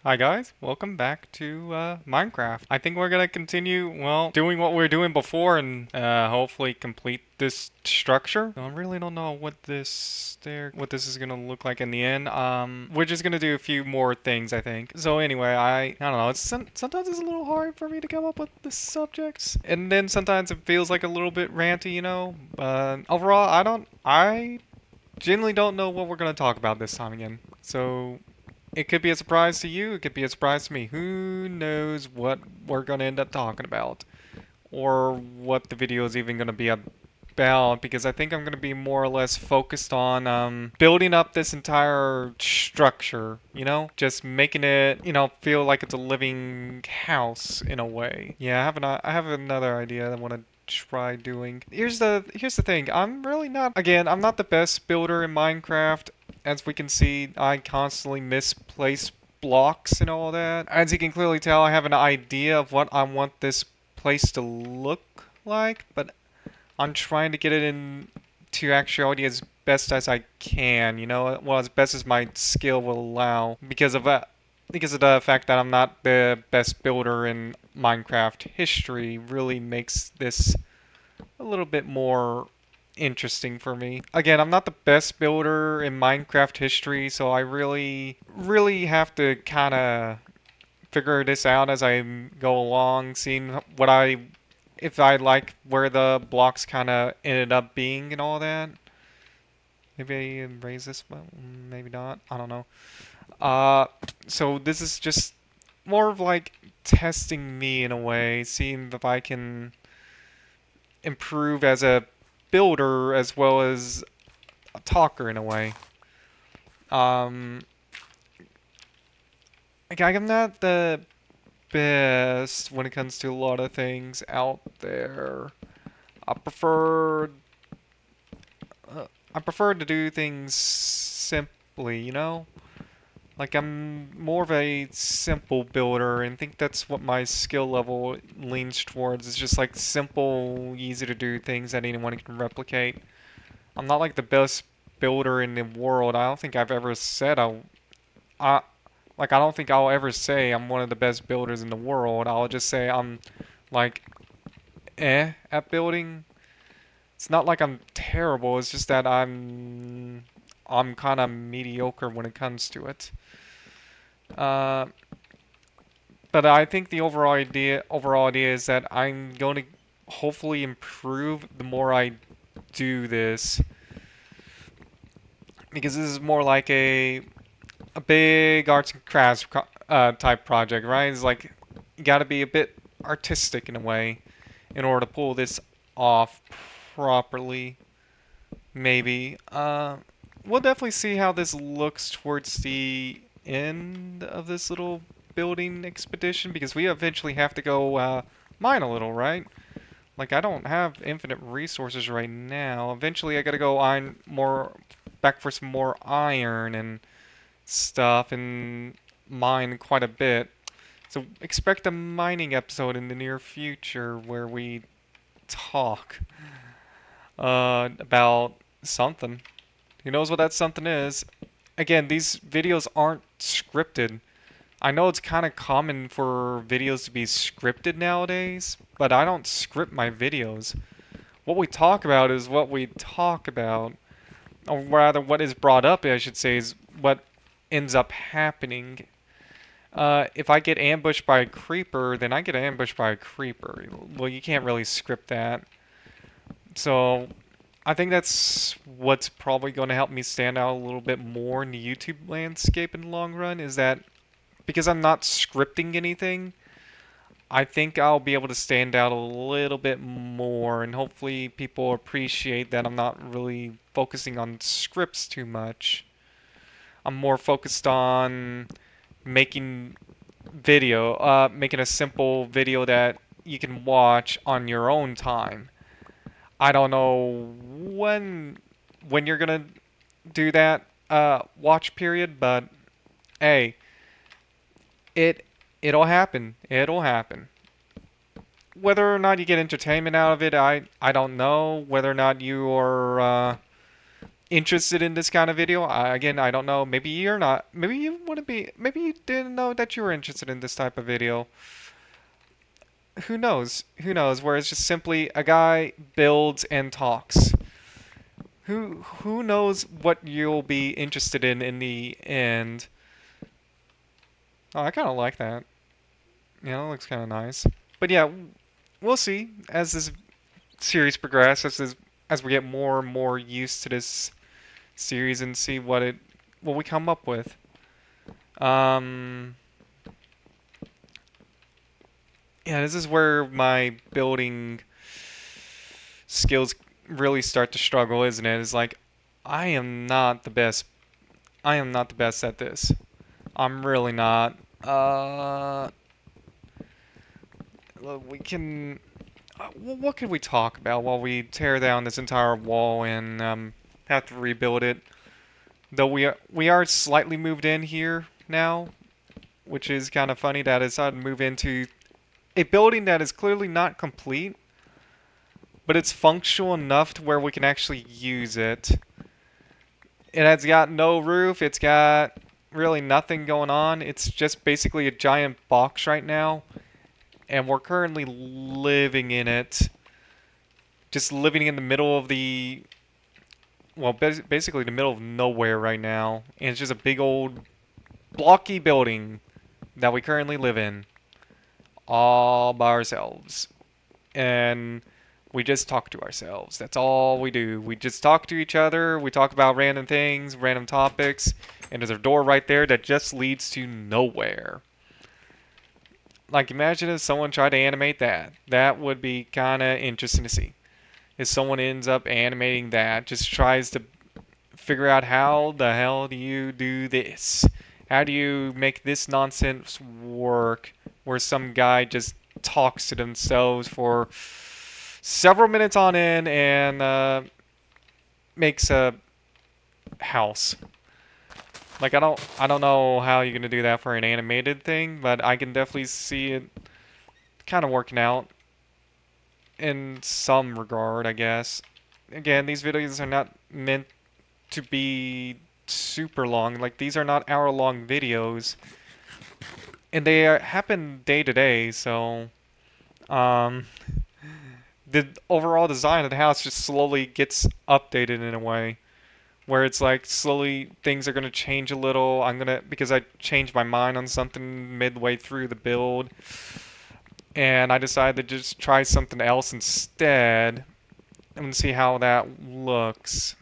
Hi guys, welcome back to Minecraft. I think we're gonna continue, well, doing what we were doing before and hopefully complete this structure. I really don't know what this is gonna look like in the end. We're just gonna do a few more things, I think. So anyway, I don't know. Sometimes it's a little hard for me to come up with the subjects, and then sometimes it feels like a little bit ranty, you know. But overall, I genuinely don't know what we're gonna talk about this time again. So it could be a surprise to you, it could be a surprise to me. Who knows what we're going to end up talking about? Or what the video is even going to be about, because I think I'm going to be more or less focused on building up this entire structure, you know? Just making it, feel like it's a living house in a way. Yeah, I have another idea that I want to try doing. Here's the thing. I'm not the best builder in Minecraft. As we can see, I constantly misplace blocks and all that. As you can clearly tell, I have an idea of what I want this place to look like, but I'm trying to get it into actuality as best as I can, well, as best as my skill will allow, because of the fact that I'm not the best builder in Minecraft history really makes this a little bit more interesting for me. Again, I'm not the best builder in Minecraft history, so I really have to kind of figure this out as I go along, seeing if I like where the blocks kind of ended up being and all that. Maybe I raise this one, maybe not. I don't know. Uh, so this is just more of like testing me in a way, seeing if I can improve as a builder as well as a talker in a way. Um, I'm not the best when it comes to a lot of things out there. I prefer I prefer to do things simply, you know? Like I'm more of a simple builder and think that's what my skill level leans towards. It's just like simple, easy to do things that anyone can replicate. I'm not like the best builder in the world. I don't think I've ever said I I don't think I'll ever say I'm one of the best builders in the world. I'll just say I'm like at building. It's not like I'm terrible. It's just that I'm kind of mediocre when it comes to it. Uh, but I think the overall idea is that I'm going to hopefully improve the more I do this, because this is more like a big arts and crafts type project, right? It's like you got to be a bit artistic in a way in order to pull this off properly. Maybe. We'll definitely see how this looks towards the end of this little building expedition, because we eventually have to go mine a little, right? Like I don't have infinite resources right now. Eventually I gotta go iron more back for some more iron and stuff and mine quite a bit. So expect a mining episode in the near future where we talk about something. Who knows what that something is? Again, these videos aren't scripted. I know it's kind of common for videos to be scripted nowadays, but I don't script my videos. What we talk about is what we talk about. Or rather, what is brought up, I should say, is what ends up happening. If I get ambushed by a creeper, then I get ambushed by a creeper. Well, you can't really script that. So I think that's what's probably going to help me stand out a little bit more in the YouTube landscape in the long run, is that because I'm not scripting anything, I think I'll be able to stand out a little bit more, and hopefully people appreciate that I'm not really focusing on scripts too much. I'm more focused on making making a simple video that you can watch on your own time. I don't know when you're gonna do that watch period, but hey, it it'll happen. It'll happen. Whether or not you get entertainment out of it, I don't know. Whether or not you are interested in this kind of video. Again, I don't know. Maybe you're not. Maybe you wouldn't be. Maybe you didn't know that you were interested in this type of video. Who knows? Who knows? Where it's just simply a guy builds and talks. Who knows what you'll be interested in the end? Oh, I kind of like that. Yeah, it looks kind of nice. But yeah, we'll see as this series progresses, as we get more and more used to this series and see what we come up with. Um, yeah, this is where my building skills really start to struggle, isn't it? It's like I am not the best. I am not the best at this. I'm really not. Look, we can. What can we talk about while we tear down this entire wall and have to rebuild it? Though we are slightly moved in here now, which is kind of funny that I decided to move into a building that is clearly not complete, but it's functional enough to where we can actually use it. It has got no roof. It's got really nothing going on. It's just basically a giant box right now, and we're currently living in it. Just living in the middle of the, well, basically the middle of nowhere right now. And it's just a big old blocky building that we currently live in all by ourselves. And we just talk to ourselves. That's all we do. We just talk to each other. We talk about random things, random topics. And there's a door right there that just leads to nowhere. Like, imagine if someone tried to animate that. That would be kind of interesting to see. If someone ends up animating that, just tries to figure out how the hell do you do this? How do you make this nonsense work where some guy just talks to themselves for several minutes on end and makes a house? Like, I don't know how you're gonna do that for an animated thing, but I can definitely see it kind of working out in some regard, I guess. Again, these videos are not meant to be super long. Like, these are not hour-long videos, and they happen day to day. So, um, the overall design of the house just slowly gets updated in a way where it's like slowly things are gonna change a little. Because I changed my mind on something midway through the build, and I decided to just try something else instead. I'm gonna see how that looks.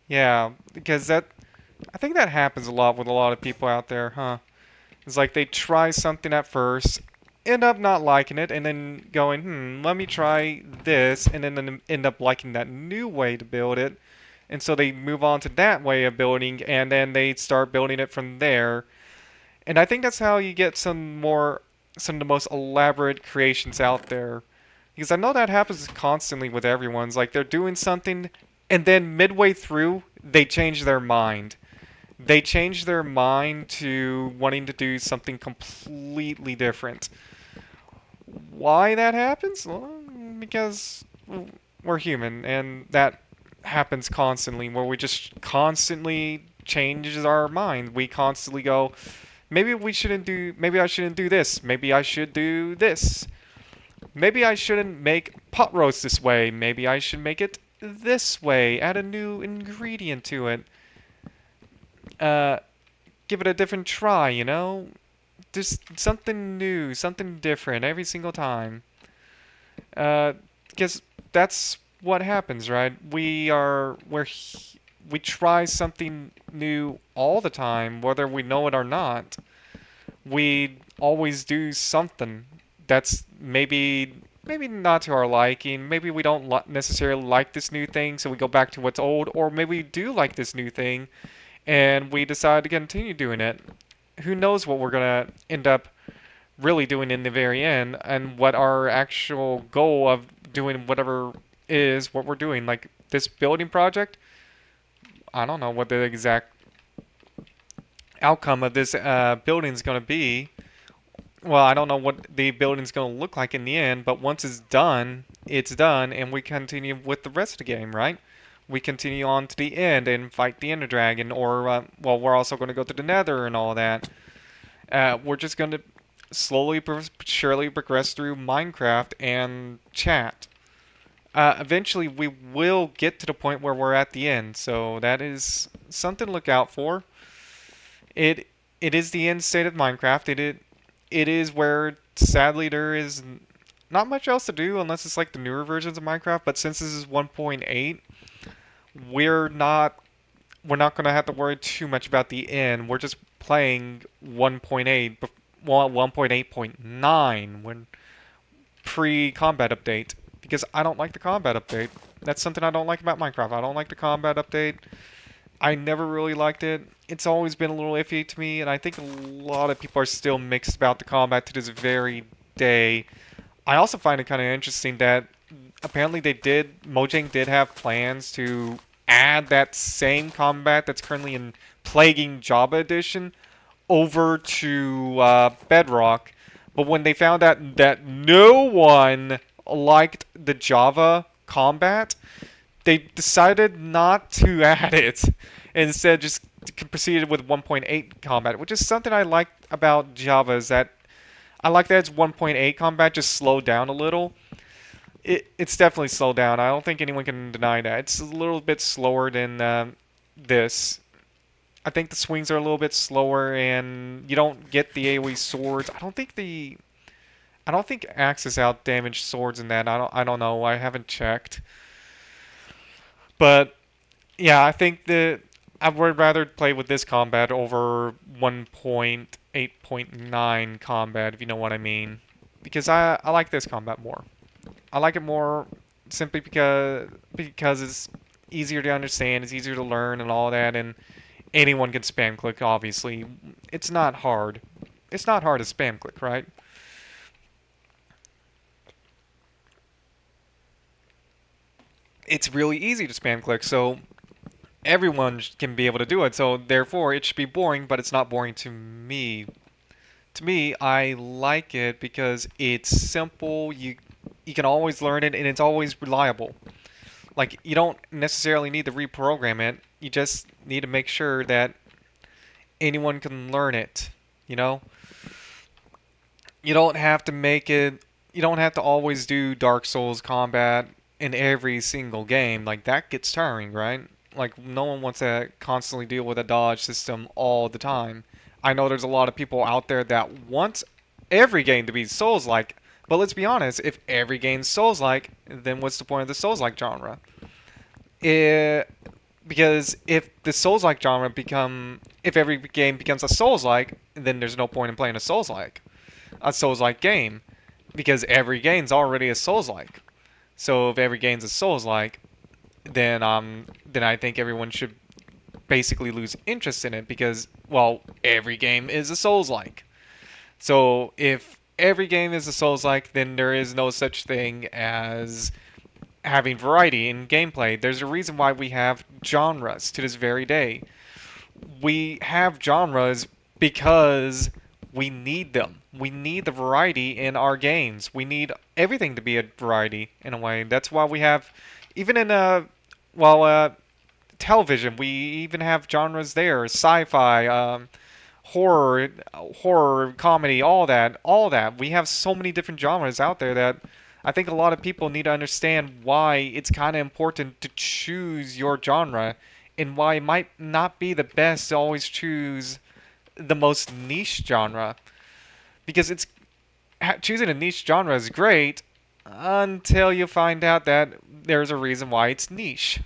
Yeah, because I think that happens a lot with a lot of people out there, huh? It's like they try something at first, end up not liking it, and then going, let me try this, and then end up liking that new way to build it. And so they move on to that way of building, and then they start building it from there. And I think that's how you get some of the most elaborate creations out there. Because I know that happens constantly with everyone. It's like they're doing something, and then midway through, they change their mind. They change their mind to wanting to do something completely different. Why that happens? Well, because we're human, and that happens constantly, where we just constantly changes our mind. We constantly go, maybe I shouldn't do this. Maybe I should do this. Maybe I shouldn't make pot roast this way. Maybe I should make it this way. Add a new ingredient to it. Uh, Give it a different try, you know? Just something new, something different every single time. Because that's what happens, right? We try something new all the time, whether we know it or not. We always do something that's maybe not to our liking. Maybe we don't necessarily like this new thing, so we go back to what's old, or maybe we do like this new thing and we decide to continue doing it. Who knows what we're gonna end up really doing in the very end, and what our actual goal of doing whatever is what we're doing. Like this building project, I don't know what the exact outcome of this building is going to be. Well, I don't know what the building's going to look like in the end, but once it's done, and we continue with the rest of the game, right? we continue on to the end and fight the Ender Dragon, or well, we're also going to go to the Nether and all that. We're just going to slowly but surely progress through Minecraft and chat. Eventually, we will get to the point where we're at the end, so that is something to look out for. It it is the end state of Minecraft. It is where sadly there is not much else to do unless it's like the newer versions of Minecraft. But since this is 1.8, we're not we're not gonna have to worry too much about the end. We're just playing 1.8, well 1.8.9 when pre-combat update because I don't like the combat update. That's something I don't like about Minecraft. I don't like the combat update. I never really liked it. It's always been a little iffy to me, and I think a lot of people are still mixed about the combat to this very day. I also find it kind of interesting that apparently Mojang did have plans to add that same combat that's currently in Plaguing Java Edition over to Bedrock. But when they found out that no one liked the Java combat, they decided not to add it. Instead, just proceeded with 1.8 combat, which is something I like about Java, is that I like that it's 1.8 combat just slowed down a little. It's definitely slowed down. I don't think anyone can deny that. It's a little bit slower than this. I think the swings are a little bit slower, and you don't get the AoE swords. I don't think axes out damage swords in that. I don't know. I haven't checked. But yeah, I think that I would rather play with this combat over 1.8.9 combat, if you know what I mean. Because I like this combat more. I like it more simply because it's easier to understand, it's easier to learn and all that, and anyone can spam click, obviously. It's not hard. It's not hard to spam click, right? It's really easy to spam click, so everyone can be able to do it. So therefore, it should be boring, but it's not boring to me. To me, I like it because it's simple. You can always learn it, and it's always reliable. Like you don't necessarily need to reprogram it. You just need to make sure that anyone can learn it. You know, you don't have to make it. You don't have to always do Dark Souls combat in every single game. Like that gets tiring, right? Like no one wants to constantly deal with a dodge system all the time. I know there's a lot of people out there that want every game to be Souls-like, but let's be honest, if every game's Souls-like, then what's the point of the Souls-like genre? It, because if the Souls-like genre if every game becomes a Souls-like, then there's no point in playing a Souls-like game, because every game's already a Souls-like. So if every game's a Souls-like, then I think everyone should basically lose interest in it because, well, every game is a Souls-like. So if every game is a Souls-like, then there is no such thing as having variety in gameplay. There's a reason why we have genres to this very day. We have genres because we need them. We need the variety in our games. We need everything to be a variety in a way. That's why we have, even in television, we even have genres there: sci-fi, horror, comedy, all that. We have so many different genres out there that I think a lot of people need to understand why it's kind of important to choose your genre and why it might not be the best to always choose the most niche genre. Because choosing a niche genre is great until you find out that there's a reason why it's niche.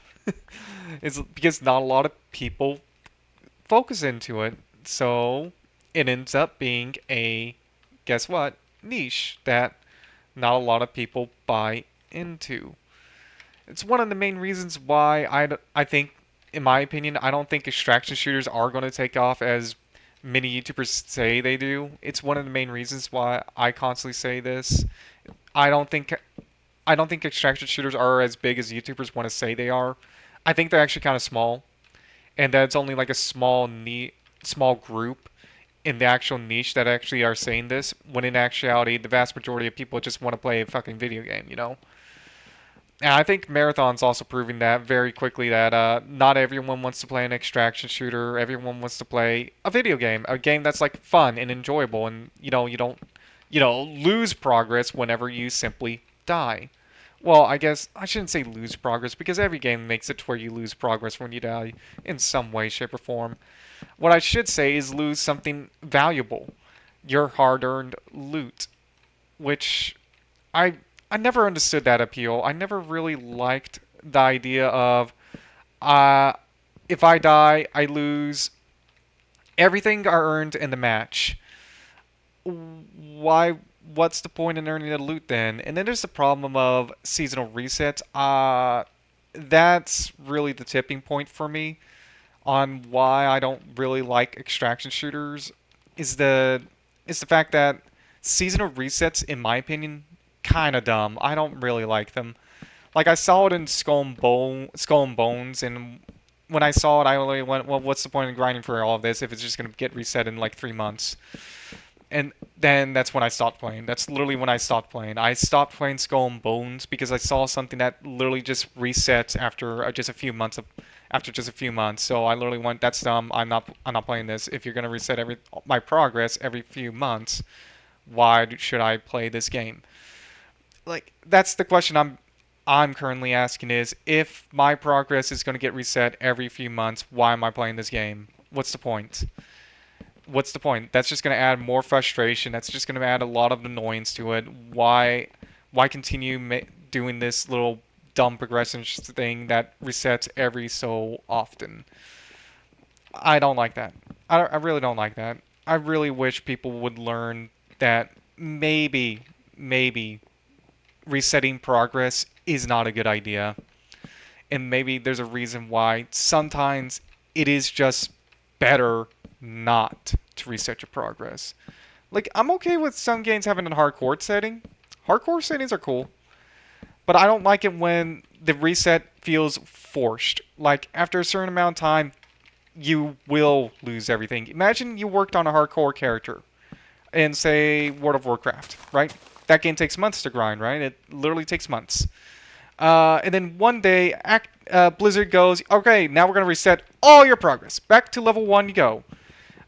It's because not a lot of people focus into it, so it ends up being a, guess what, niche that not a lot of people buy into. It's one of the main reasons why I think, in my opinion, I don't think extraction shooters are going to take off as many YouTubers say they do. It's one of the main reasons why I constantly say this. I don't think I don't think extraction shooters are as big as YouTubers want to say they are. I think they're actually kind of small, and that it's only like a small group in the actual niche that actually are saying this. When in actuality, the vast majority of people just want to play a fucking video game. You know, And I think Marathon's also proving that very quickly that not everyone wants to play an extraction shooter. Everyone wants to play a video game, a game that's like fun and enjoyable, and you don't, lose progress whenever you simply die. Well, I guess I shouldn't say lose progress because every game makes it to where you lose progress when you die in some way, shape, or form. What I should say is lose something valuable, your hard-earned loot, which I I never understood that appeal. I never really liked the idea of uh, if I die, I lose everything I earned in the match. Why? What's the point in earning the loot then? And then there's the problem of seasonal resets. That's really the tipping point for me on why I don't really like extraction shooters. Is the is the fact that seasonal resets, in my opinion, kind of dumb. I don't really like them. Like I saw it in Skull and Bones, and when I saw it, I only went, "Well, what's the point in grinding for all of this if it's just gonna get reset in like 3 months?" And then that's when I stopped playing. That's literally when I stopped playing. I stopped playing Skull and Bones because I saw something that literally just resets after just a few months after just a few months. So I literally went, "That's dumb. I'm not playing this. If you're gonna reset my progress every few months, why should I play this game?" Like that's the question I'm currently asking is if my progress is going to get reset every few months, why am I playing this game? What's the point? What's the point? That's just going to add more frustration. That's just going to add a lot of annoyance to it. Why continue doing this little dumb progression thing that resets every so often? I don't like that. I really don't like that. I really wish people would learn that maybe resetting progress is not a good idea. And maybe there's a reason why sometimes it is just better not to reset your progress. Like, I'm okay with some games having a hardcore setting. Hardcore settings are cool. But I don't like it when the reset feels forced. Like, after a certain amount of time, you will lose everything. Imagine you worked on a hardcore character in, say, World of Warcraft, right? That game takes months to grind, right? It literally takes months. And then one day, Blizzard goes, "Okay, now we're going to reset all your progress. Back to level 1 you go."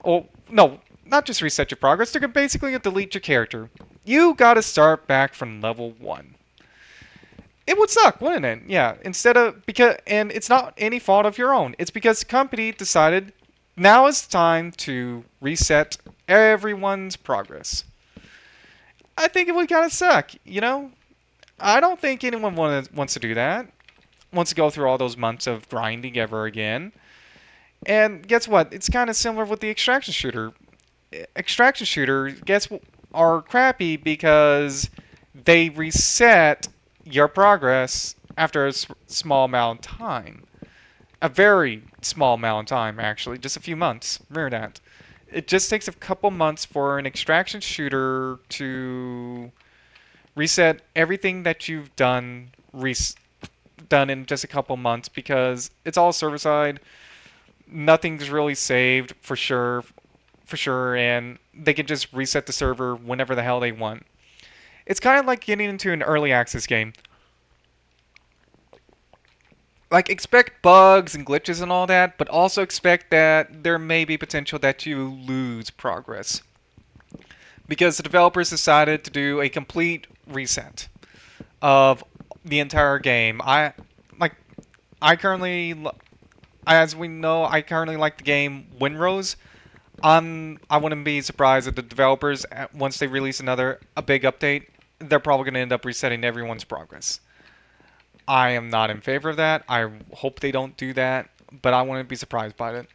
Oh, no, not just reset your progress. They're going to basically delete your character. You got to start back from level 1. It would suck, wouldn't it? Yeah, and it's not any fault of your own. It's because the company decided now is the time to reset everyone's progress. I think it would kind of suck, you know? I don't think anyone wants to do that. Wants to go through all those months of grinding ever again. And guess what? It's kind of similar with the extraction shooter. Extraction shooters, are crappy because they reset your progress after a small amount of time. A very small amount of time, actually. Just a few months. Remember that. It just takes a couple months for an extraction shooter to reset everything that you've done in just a couple months because it's all server side. Nothing's really saved for sure, and they can just reset the server whenever the hell they want. It's kind of like getting into an early access game. Like, expect bugs and glitches and all that, but also expect that there may be potential that you lose progress. Because the developers decided to do a complete reset of the entire game. Like I currently, as we know, I currently like the game Winrose. I wouldn't be surprised if the developers, once they release a big update, they're probably going to end up resetting everyone's progress. I am not in favor of that. I hope they don't do that, but I wouldn't be surprised by it.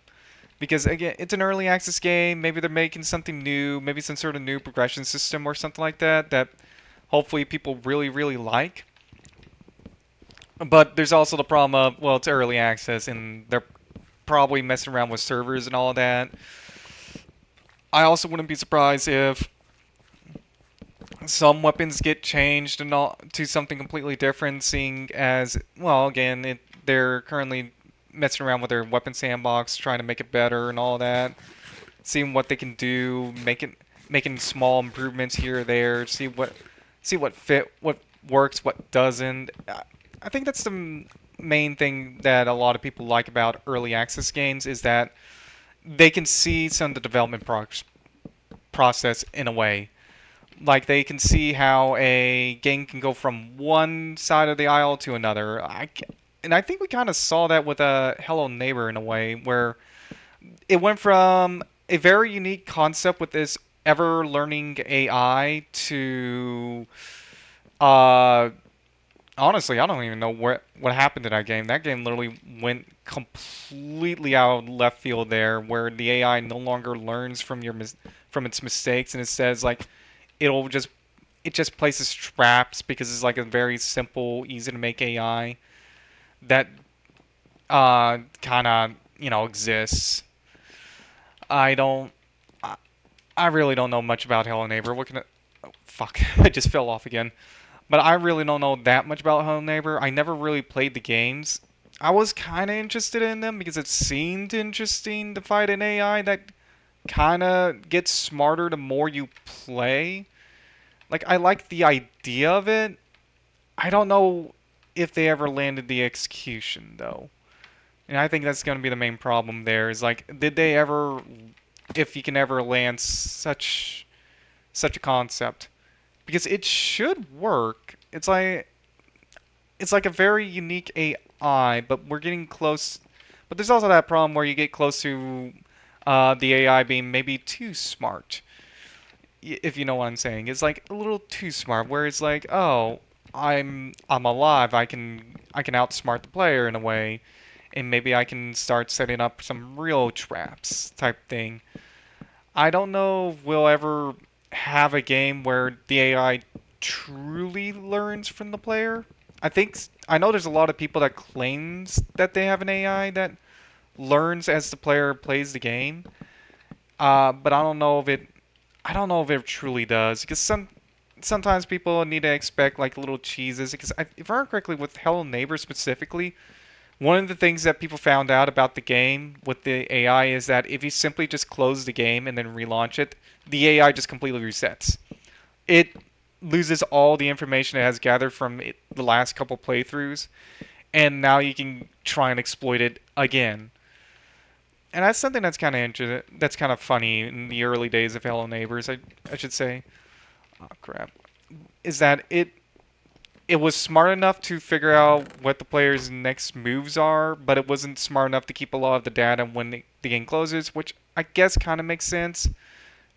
Because again, it's an early access game. Maybe they're making something new, maybe some sort of new progression system or something like that hopefully people really, really like. But there's also the problem of, well, it's early access and they're probably messing around with servers and all of that. I also wouldn't be surprised if some weapons get changed and all to something completely different, seeing as, well, again, they're currently messing around with their weapon sandbox, trying to make it better and all that, seeing what they can do, making small improvements here or there, see what works, what doesn't. I think that's the main thing that a lot of people like about early access games is that they can see some of the development process in a way. Like they can see how a game can go from one side of the aisle to another. And I think we kind of saw that with a Hello Neighbor in a way, where it went from a very unique concept with this ever learning AI to uh honestly, I don't even know what happened to that game. That game literally went completely out of left field there, where the AI no longer learns from from its mistakes, and it says like it'll just it just places traps because it's like a very simple, easy to make AI that kind of exists. I don't. I, I really don't know much about Hello Neighbor. What can I? Oh, fuck! I just fell off again. But I really don't know that much about Hello Neighbor. I never really played the games. I was kind of interested in them because it seemed interesting to fight an AI that kind of gets smarter the more you play. Like, I like the idea of it. I don't know if they ever landed the execution, though. And I think that's going to be the main problem there is like, did they ever, if you can ever land such a concept? Because it should work. It's like a very unique AI, but we're getting close. But there's also that problem where you get close to the AI being maybe too smart, if you know what I'm saying. It's like a little too smart, where it's like, oh, I'm alive. I can outsmart the player in a way, and maybe I can start setting up some real traps type thing. I don't know if we'll ever have a game where the AI truly learns from the player. I know there's a lot of people that claims that they have an AI that learns as the player plays the game. But I don't know if it. I don't know if it truly does because sometimes people need to expect like little cheeses. Because if I remember correctly, with Hello Neighbor specifically, one of the things that people found out about the game with the AI is that if you simply just close the game and then relaunch it, the AI just completely resets. It loses all the information it has gathered from the last couple playthroughs, and now you can try and exploit it again. And that's something that's kind of that's kind of funny in the early days of Hello Neighbors, I should say. Oh crap. Is that it was smart enough to figure out what the player's next moves are, but it wasn't smart enough to keep a lot of the data when the game closes, which I guess kind of makes sense.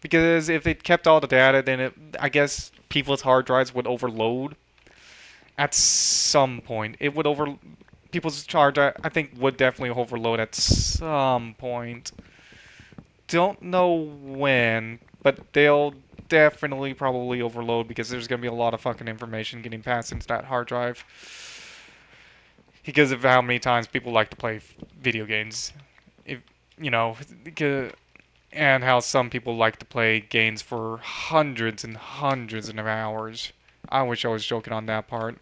Because if it kept all the data, then I guess people's hard drives would overload at some point. It would people's hard drive, I think, would definitely overload at some point. Don't know when, but they'll definitely probably overload because there's gonna be a lot of fucking information getting passed into that hard drive because of how many times people like to play video games. If you know, because and how some people like to play games for hundreds and hundreds of hours. I wish I was joking on that part.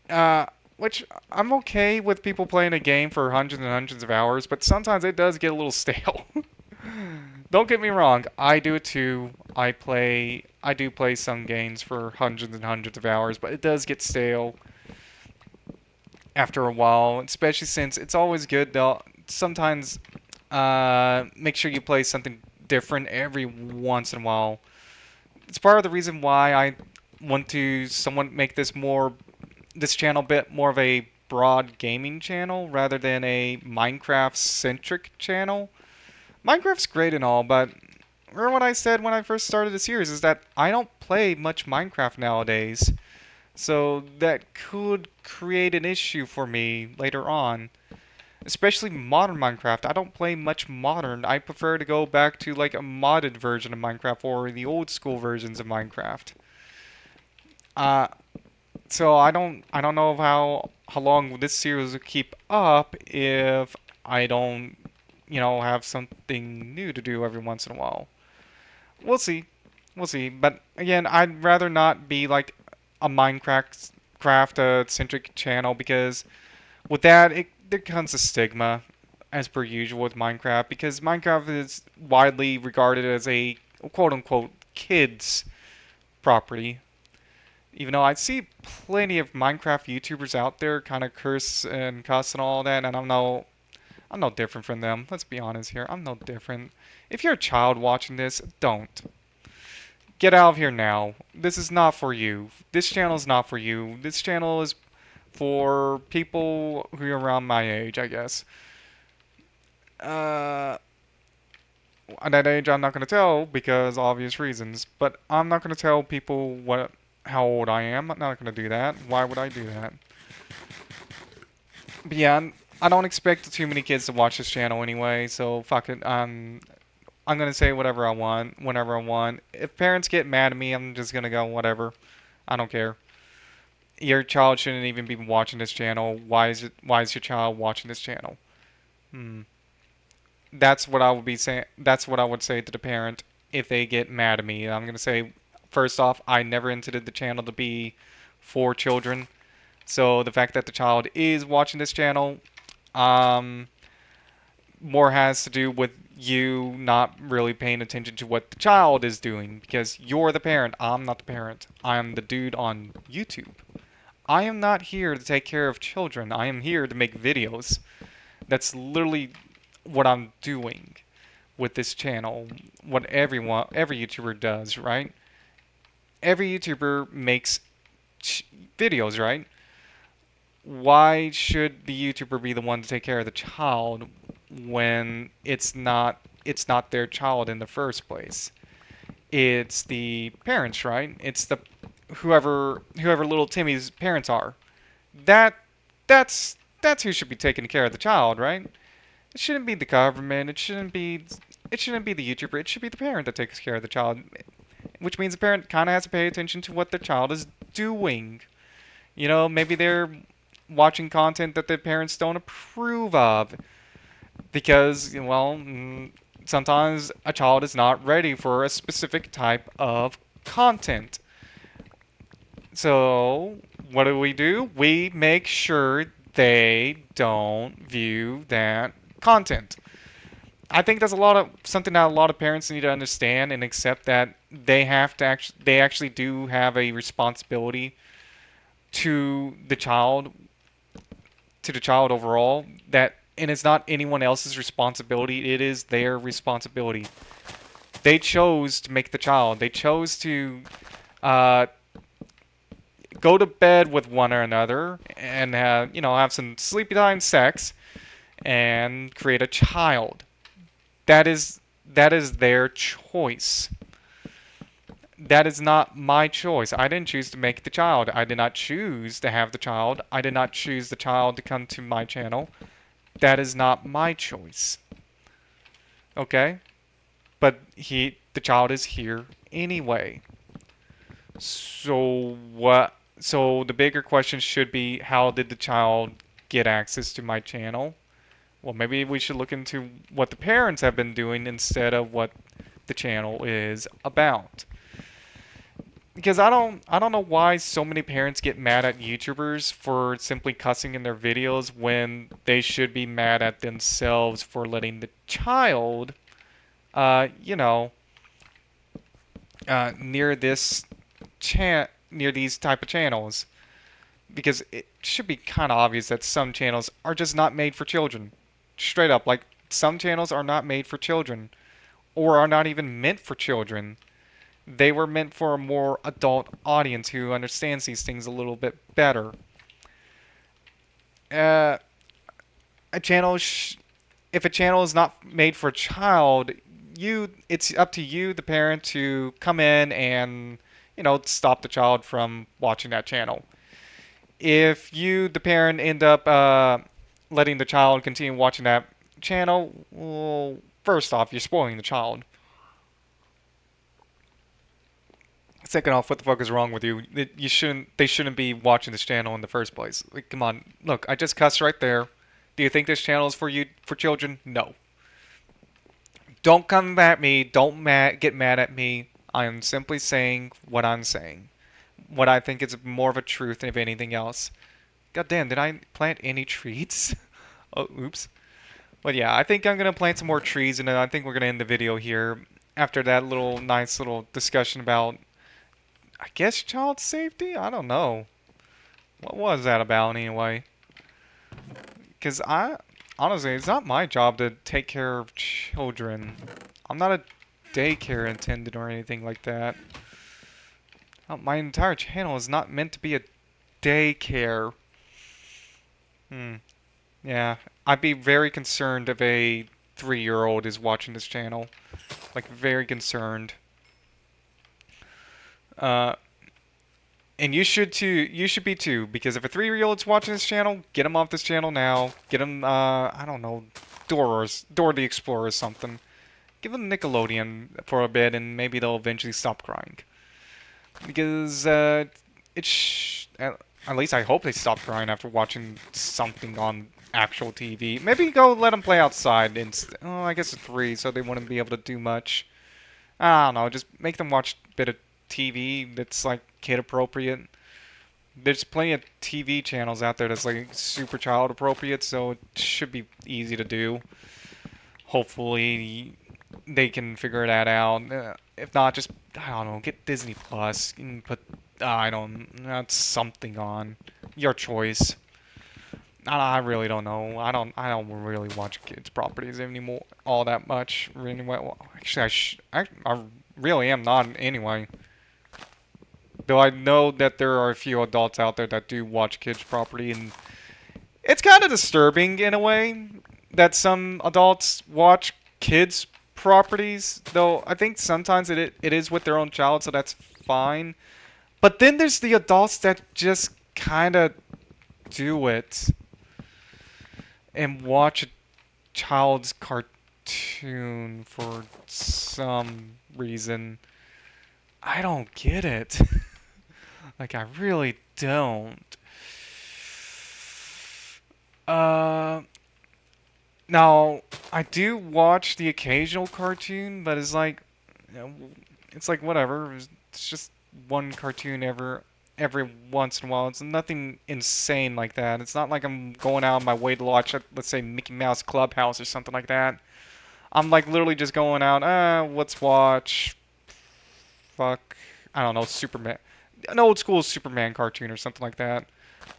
Uh, which I'm okay with people playing a game for hundreds and hundreds of hours, but sometimes it does get a little stale. Don't get me wrong, I do it too. I do play some games for hundreds and hundreds of hours, but it does get stale after a while, especially since it's always good though. Sometimes make sure you play something different every once in a while. It's part of the reason why I want to somewhat make this channel a bit more of a broad gaming channel rather than a Minecraft centric channel. Minecraft's great and all, but remember what I said when I first started the series is that I don't play much Minecraft nowadays. So that could create an issue for me later on. Especially modern Minecraft. I don't play much modern. I prefer to go back to like a modded version of Minecraft or the old school versions of Minecraft. Uh, so I don't know how long this series will keep up if I don't, have something new to do every once in a while. We'll see. We'll see. But again, I'd rather not be like a Minecraft craft centric channel because with that it there comes a stigma as per usual with Minecraft because Minecraft is widely regarded as a quote unquote kids property. Even though I see plenty of Minecraft YouTubers out there kind of curse and cuss and all that, and I'm no different from them. Let's be honest here. I'm no different. If you're a child watching this, don't. Get out of here now. This is not for you. This channel is not for you. This channel is for people who are around my age, I guess. Uh, at that age, I'm not going to tell because obvious reasons. But I'm not going to tell people how old I am. I'm not going to do that. Why would I do that? But yeah, I don't expect too many kids to watch this channel anyway, so fuck it. I'm gonna say whatever I want, whenever I want. If parents get mad at me, I'm just gonna go whatever. I don't care. Your child shouldn't even be watching this channel. Why is your child watching this channel? Hmm. That's what I would be saying. That's what I would say to the parent if they get mad at me. I'm gonna say, first off, I never intended the channel to be for children. So the fact that the child is watching this channel, um, more has to do with you not really paying attention to what the child is doing because you're the parent. I'm not the parent. I'm the dude on YouTube. I am not here to take care of children. I am here to make videos. That's literally what I'm doing with this channel. What every YouTuber does, right? Every YouTuber makes videos, right? Why should the YouTuber be the one to take care of the child when it's not their child in the first place? It's the parents, right? It's the whoever little Timmy's parents are. That that's who should be taking care of the child, right? It shouldn't be the government. It shouldn't be the YouTuber. It should be the parent that takes care of the child, which means the parent kind of has to pay attention to what the child is doing. Maybe they're watching content that their parents don't approve of because, well, sometimes a child is not ready for a specific type of content. So, what do? We make sure they don't view that content. I think that's something that a lot of parents need to understand and accept that they actually do have a responsibility to the child overall, and it's not anyone else's responsibility. It is their responsibility. They chose to make the child. They chose to uh, go to bed with one another and have some sleepy time sex and create a child. That is their choice. That is not my choice. I didn't choose to make the child. I did not choose to have the child. I did not choose the child to come to my channel. That is not my choice. Okay? But the child is here anyway. So what? So the bigger question should be, how did the child get access to my channel? Well, maybe we should look into what the parents have been doing instead of what the channel is about. Because I don't know why so many parents get mad at YouTubers for simply cussing in their videos when they should be mad at themselves for letting the child, uh, you know, near near these type of channels. Because it should be kind of obvious that some channels are just not made for children. Straight up, like some channels are not made for children, or are not even meant for children. They were meant for a more adult audience who understands these things a little bit better. Uh, a channel, if a channel is not made for a child, it's up to you, the parent, to come in and stop the child from watching that channel. If you, the parent, end up letting the child continue watching that channel, well, first off, you're spoiling the child. Second off, what the fuck is wrong with you? They shouldn't be watching this channel in the first place. Like, come on, look, I just cussed right there. Do you think this channel is for children? No. Don't come at me. Don't get mad at me. I am simply saying what I'm saying. What I think is more of a truth than anything else. God damn, did I plant any trees? Oh, oops. But yeah, I think I'm gonna plant some more trees, and then I think we're gonna end the video here after that nice little discussion about I guess child safety? I don't know. What was that about anyway? Because honestly, it's not my job to take care of children. I'm not a daycare attendant or anything like that. My entire channel is not meant to be a daycare. Hmm. Yeah, I'd be very concerned if a 3-year-old is watching this channel. Like, very concerned. Uh, and you should too. You should be too, because if a 3-year-old's watching this channel, get him off this channel now. Get him, I don't know, Dora the Explorer or something. Give them Nickelodeon for a bit, and maybe they'll eventually stop crying. Because at least I hope they stop crying after watching something on actual TV. Maybe go let them play outside. Oh, I guess it's 3, so they wouldn't be able to do much. I don't know. Just make them watch a bit of TV that's like kid appropriate. There's plenty of TV channels out there that's like super child appropriate, so it should be easy to do. Hopefully they can figure that out. If not, just I don't know, get Disney Plus and put I don't that's something on your choice. I really don't know. I don't really watch kids properties anymore all that much. Anyway, well, actually, I really am not anyway. Though I know that there are a few adults out there that do watch kids property, and it's kind of disturbing in a way that some adults watch kids properties. Though I think sometimes it is with their own child, so that's fine. But then there's the adults that just kind of do it and watch a child's cartoon for some reason. I don't get it. Like, I really don't. Now, I do watch the occasional cartoon, but it's like, you know, it's like whatever. It's just one cartoon every once in a while. It's nothing insane like that. It's not like I'm going out of my way to watch, let's say, Mickey Mouse Clubhouse or something like that. I'm like literally just going out, let's watch, fuck, I don't know, Superman. An old school Superman cartoon or something like that.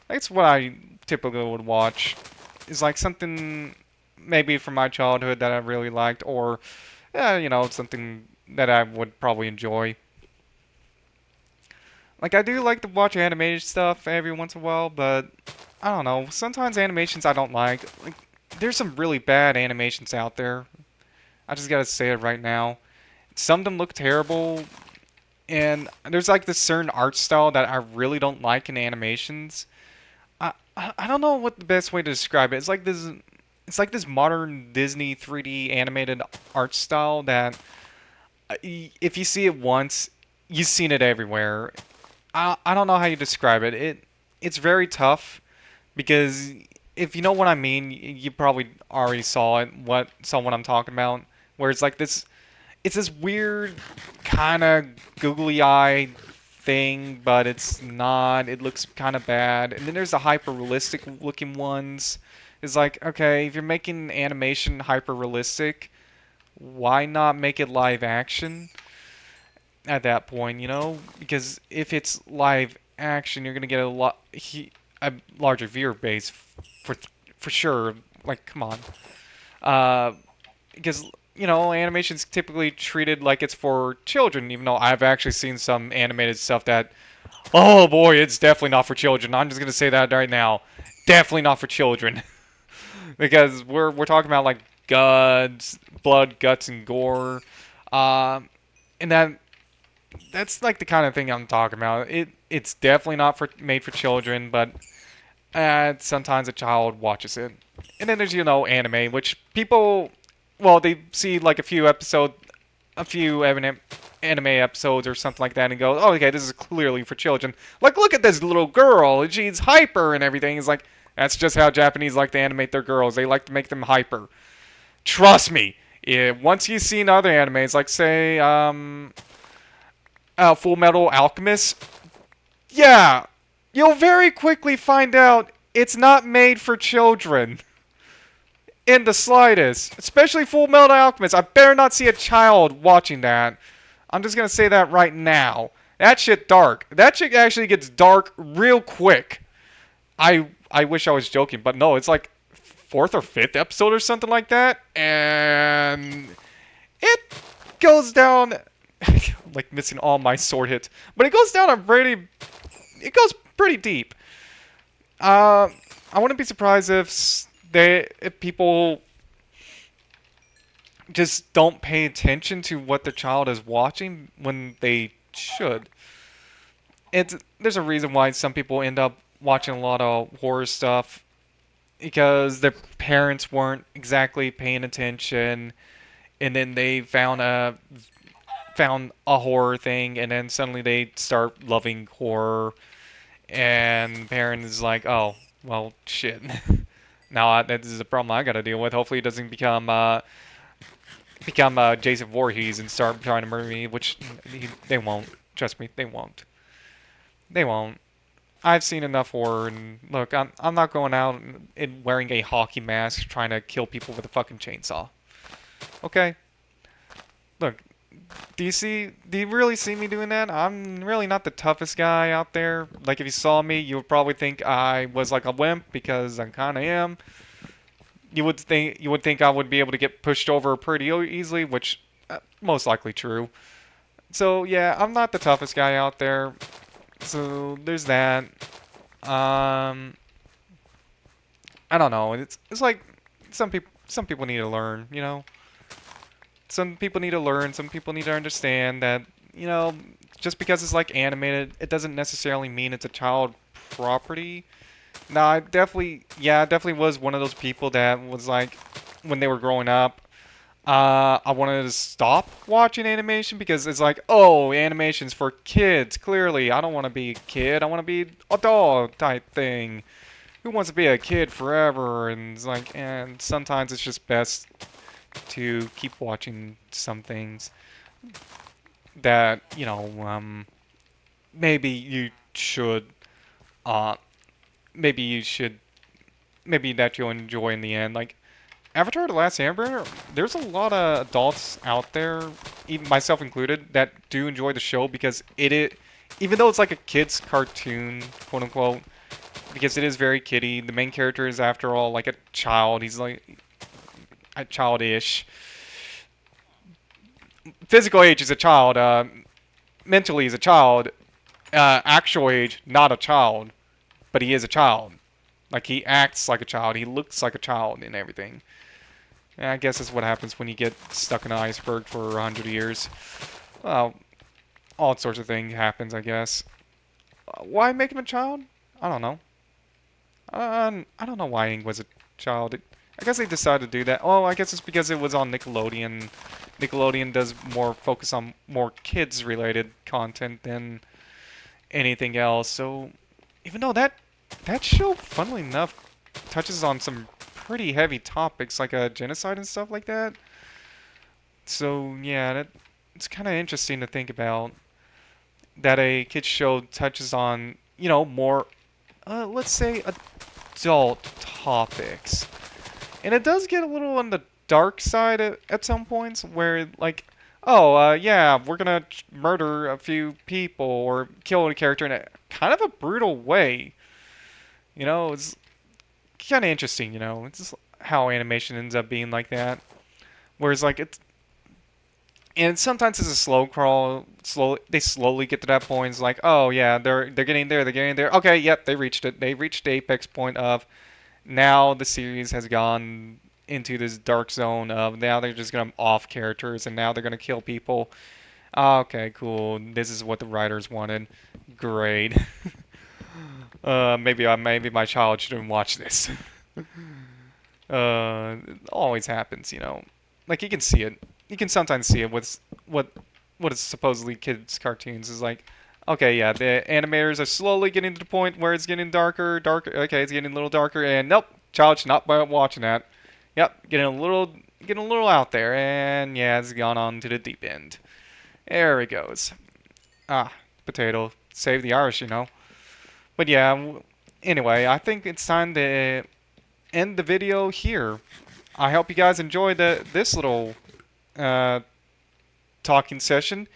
That's what I typically would watch. Is like something maybe from my childhood that I really liked, or you know, something that I would probably enjoy. Like I do like to watch animated stuff every once in a while, but I don't know. Sometimes animations I don't like. Like there's some really bad animations out there. I just gotta say it right now. Some of them look terrible, and there's like this certain art style that I really don't like in animations. I don't know what the best way to describe it. It's like this modern Disney 3D animated art style that if you see it once, you've seen it everywhere. I don't know how you describe it. It's very tough because if you know what I mean, you probably already saw what I'm talking about. Where it's like this, it's this weird kind of googly eye thing, but it's not. It looks kind of bad. And then there's the hyper realistic looking ones. It's like, okay, if you're making animation hyper realistic, why not make it live action at that point, you know? Because if it's live action, you're gonna get a larger viewer base for sure. Like, come on. Because you know, animation's typically treated like it's for children, even though I've actually seen some animated stuff that, oh boy, it's definitely not for children. I'm just gonna say that right now, definitely not for children, because we're talking about like blood, guts, and gore, and that's like the kind of thing I'm talking about. It's definitely not made for children, but sometimes a child watches it. And then there's, you know, anime, which people, well, they see like a few anime episodes or something like that and go, oh, okay, this is clearly for children. Like, look at this little girl, she's hyper and everything. It's like, that's just how Japanese like to animate their girls. They like to make them hyper. Trust me, once you've seen other animes, like say, Full Metal Alchemist, yeah, you'll very quickly find out it's not made for children. In the slightest. Especially Full Metal Alchemist. I better not see a child watching that. I'm just going to say that right now. That shit dark. That shit actually gets dark real quick. I wish I was joking, but no, it's like fourth or fifth episode or something like that, and it goes down like missing all my sword hits, but it goes down it goes pretty deep. I wouldn't be surprised if people just don't pay attention to what their child is watching when they should. There's a reason why some people end up watching a lot of horror stuff because their parents weren't exactly paying attention, and then they found a horror thing, and then suddenly they start loving horror, and parent is like, oh, well, shit. Now that is a problem I gotta deal with. Hopefully, it doesn't become Jason Voorhees and start trying to murder me, which they won't. Trust me, they won't. They won't. I've seen enough horror, and look, I'm not going out and wearing a hockey mask trying to kill people with a fucking chainsaw. Okay? Look, do you really see me doing that? I'm really not the toughest guy out there. Like, if you saw me, you would probably think I was like a wimp, because I kinda am. You would think I would be able to get pushed over pretty easily, which most likely true. So yeah, I'm not the toughest guy out there. So there's that. I don't know. It's like some people need to learn, you know. Some people need to learn. Some people need to understand that, you know, just because it's like animated, it doesn't necessarily mean it's a child property. No, I definitely was one of those people that was like, when they were growing up, I wanted to stop watching animation because it's like, oh, animation's for kids. Clearly, I don't want to be a kid. I want to be adult type thing. Who wants to be a kid forever? And it's like, and sometimes it's just best to keep watching some things that, you know, maybe you should, uh, maybe you should, maybe that you'll enjoy in the end. Like, Avatar: The Last Airbender, there's a lot of adults out there, even myself included, that do enjoy the show because even though it's like a kid's cartoon, quote unquote, because it is very kiddie. The main character is, after all, like a child. He's like a childish. Physical age is a child. Mentally is a child. Actual age, not a child, but he is a child. Like, he acts like a child. He looks like a child and everything. And I guess that's what happens when you get stuck in an iceberg for 100 years. Well, all sorts of things happens, I guess. Why make him a child? I don't know. I don't know why Aang was a child. I guess they decided to do that. Oh, I guess it's because it was on Nickelodeon. Nickelodeon does more focus on more kids-related content than anything else. So, even though that show, funnily enough, touches on some pretty heavy topics like genocide and stuff like that. So yeah, it's kind of interesting to think about that a kids show touches on, you know, more, let's say, adult topics, and it does get a little on the dark side at some points where, like, oh, yeah, we're gonna murder a few people or kill a character in a kind of a brutal way. You know, it's kind of interesting, you know. It's just how animation ends up being like that. Whereas, like, and sometimes it's a slow crawl. They slowly get to that point. It's like, oh yeah, they're getting there. They're getting there. Okay, yep, they reached it. They reached the apex point of, now the series has gone into this dark zone of, now they're just gonna off characters and now they're gonna kill people. Okay, cool. This is what the writers wanted. Great. Maybe my child shouldn't watch this. It always happens, you know. Like, you can see it. You can sometimes see it with what is supposedly kids' cartoons. Is like, okay, yeah, the animators are slowly getting to the point where it's getting darker, darker. Okay, it's getting a little darker, and nope, child should not be watching that. Yep, getting a little out there, and yeah, it's gone on to the deep end. There it goes. Ah, potato. Save the Irish, you know. But yeah, anyway, I think it's time to end the video here. I hope you guys enjoyed this little talking session.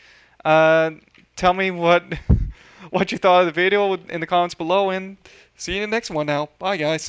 Uh, tell me what what you thought of the video in the comments below, and see you in the next one now. Bye, guys.